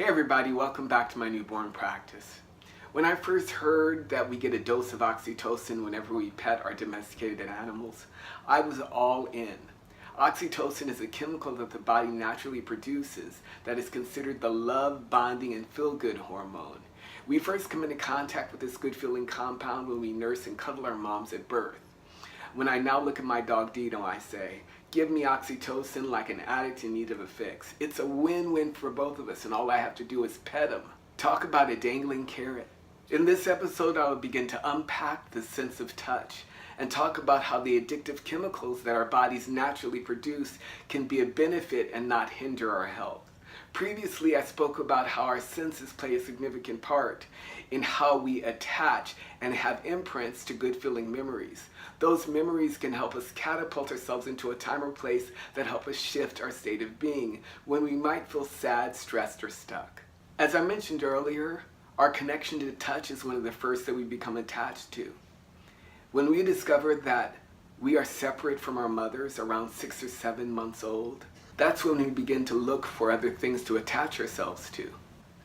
everybody, welcome back to my newborn practice. When I first heard that we get a dose of oxytocin whenever we pet our domesticated animals, I was all in. Oxytocin is a chemical that the body naturally produces that is considered the love, bonding, and feel-good hormone. We first come into contact with this good-feeling compound when we nurse and cuddle our moms at birth. When I now look at my dog Dino, I say, give me oxytocin like an addict in need of a fix. It's a win-win for both of us, and all I have to do is pet him. Talk about a dangling carrot. In this episode, I will begin to unpack the sense of touch and talk about how the addictive chemicals that our bodies naturally produce can be a benefit and not hinder our health. Previously, I spoke about how our senses play a significant part in how we attach and have imprints to good-feeling memories. Those memories can help us catapult ourselves into a time or place that help us shift our state of being when we might feel sad, stressed, or stuck. As I mentioned earlier, our connection to touch is one of the first that we become attached to. When we discover that we are separate from our mothers around 6 or 7 months old, that's when we begin to look for other things to attach ourselves to,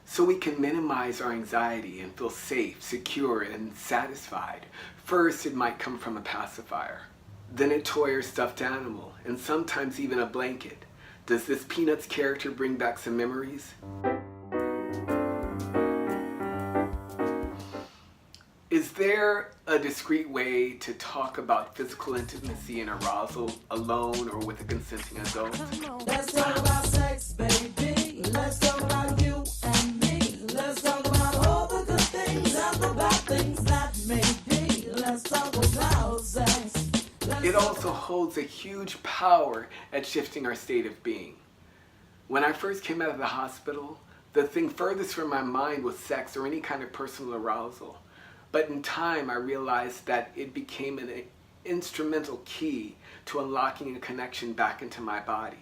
so we can minimize our anxiety and feel safe, secure, and satisfied. First, it might come from a pacifier, then a toy or stuffed animal, and sometimes even a blanket. Does this Peanuts character bring back some memories? Is there a discreet way to talk about physical intimacy and arousal alone or with a consenting adult? Let's talk about sex, baby. Let's talk about you and me. Let's talk about all the good things and the bad things that may be. Let's talk about sex. It also holds a huge power at shifting our state of being. When I first came out of the hospital, the thing furthest from my mind was sex or any kind of personal arousal. But in time, I realized that it became an instrumental key to unlocking a connection back into my body.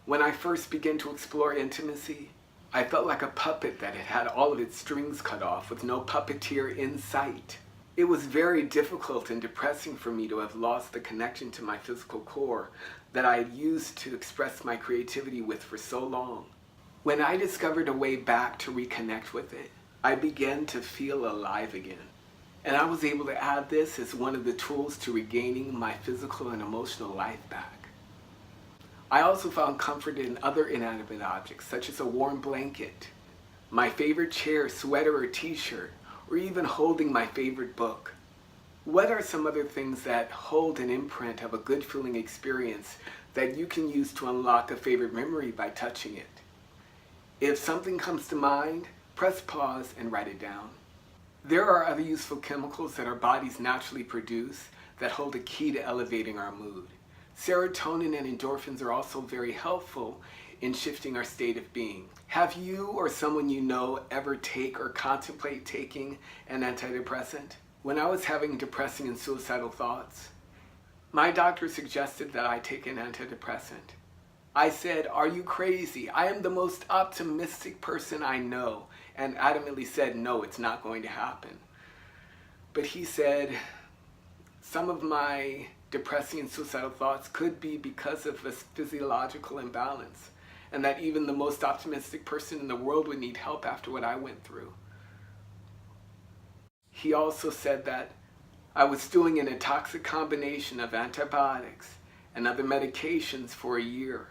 When I first began to explore intimacy, I felt like a puppet that had had all of its strings cut off with no puppeteer in sight. It was very difficult and depressing for me to have lost the connection to my physical core that I had used to express my creativity with for so long. When I discovered a way back to reconnect with it, I began to feel alive again. And I was able to add this as one of the tools to regaining my physical and emotional life back. I also found comfort in other inanimate objects, such as a warm blanket, my favorite chair, sweater, or t-shirt, or even holding my favorite book. What are some other things that hold an imprint of a good feeling experience that you can use to unlock a favorite memory by touching it? If something comes to mind, press pause and write it down. There are other useful chemicals that our bodies naturally produce that hold a key to elevating our mood. Serotonin and endorphins are also very helpful in shifting our state of being. Have you or someone you know ever take or contemplate taking an antidepressant? When I was having depressing and suicidal thoughts, my doctor suggested that I take an antidepressant. I said, "Are you crazy? I am the most optimistic person I know," and adamantly said, "No, it's not going to happen." But he said, some of my depressing and suicidal thoughts could be because of a physiological imbalance, and that even the most optimistic person in the world would need help after what I went through. He also said that I was doing a toxic combination of antibiotics and other medications for a year.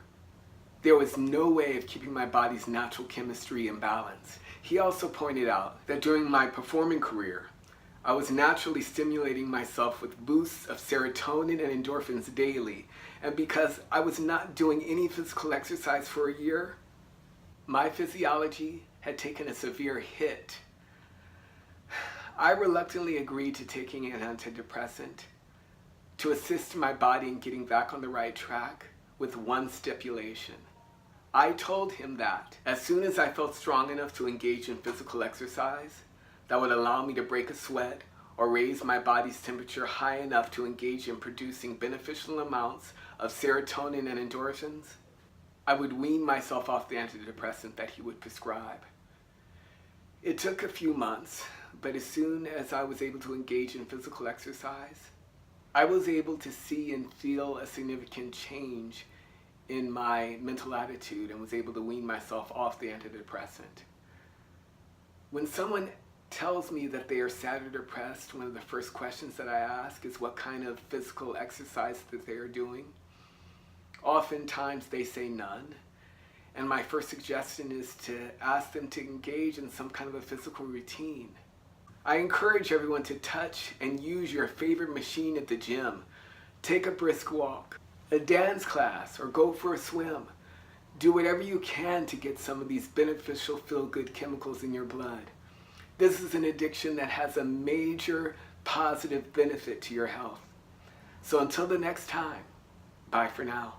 There was no way of keeping my body's natural chemistry in balance. He also pointed out that during my performing career, I was naturally stimulating myself with boosts of serotonin and endorphins daily, and because I was not doing any physical exercise for a year, my physiology had taken a severe hit. I reluctantly agreed to taking an antidepressant to assist my body in getting back on the right track with one stipulation. I told him that as soon as I felt strong enough to engage in physical exercise that would allow me to break a sweat or raise my body's temperature high enough to engage in producing beneficial amounts of serotonin and endorphins, I would wean myself off the antidepressant that he would prescribe. It took a few months, but as soon as I was able to engage in physical exercise, I was able to see and feel a significant change in my mental attitude and was able to wean myself off the antidepressant. When someone tells me that they are sad or depressed, one of the first questions that I ask is what kind of physical exercise that they are doing. Oftentimes they say none. And my first suggestion is to ask them to engage in some kind of a physical routine. I encourage everyone to touch and use your favorite machine at the gym. Take a brisk walk, a dance class, or go for a swim. Do whatever you can to get some of these beneficial feel-good chemicals in your blood. This is an addiction that has a major positive benefit to your health. So until the next time, bye for now.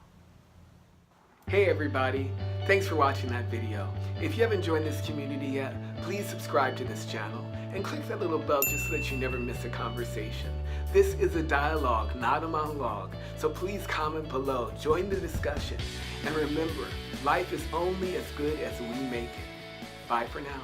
Hey everybody, thanks for watching that video. If you haven't joined this community yet, please subscribe to this channel and click that little bell just so that you never miss a conversation. This is a dialogue, not a monologue, so please comment below, join the discussion, and remember, life is only as good as we make it. Bye for now.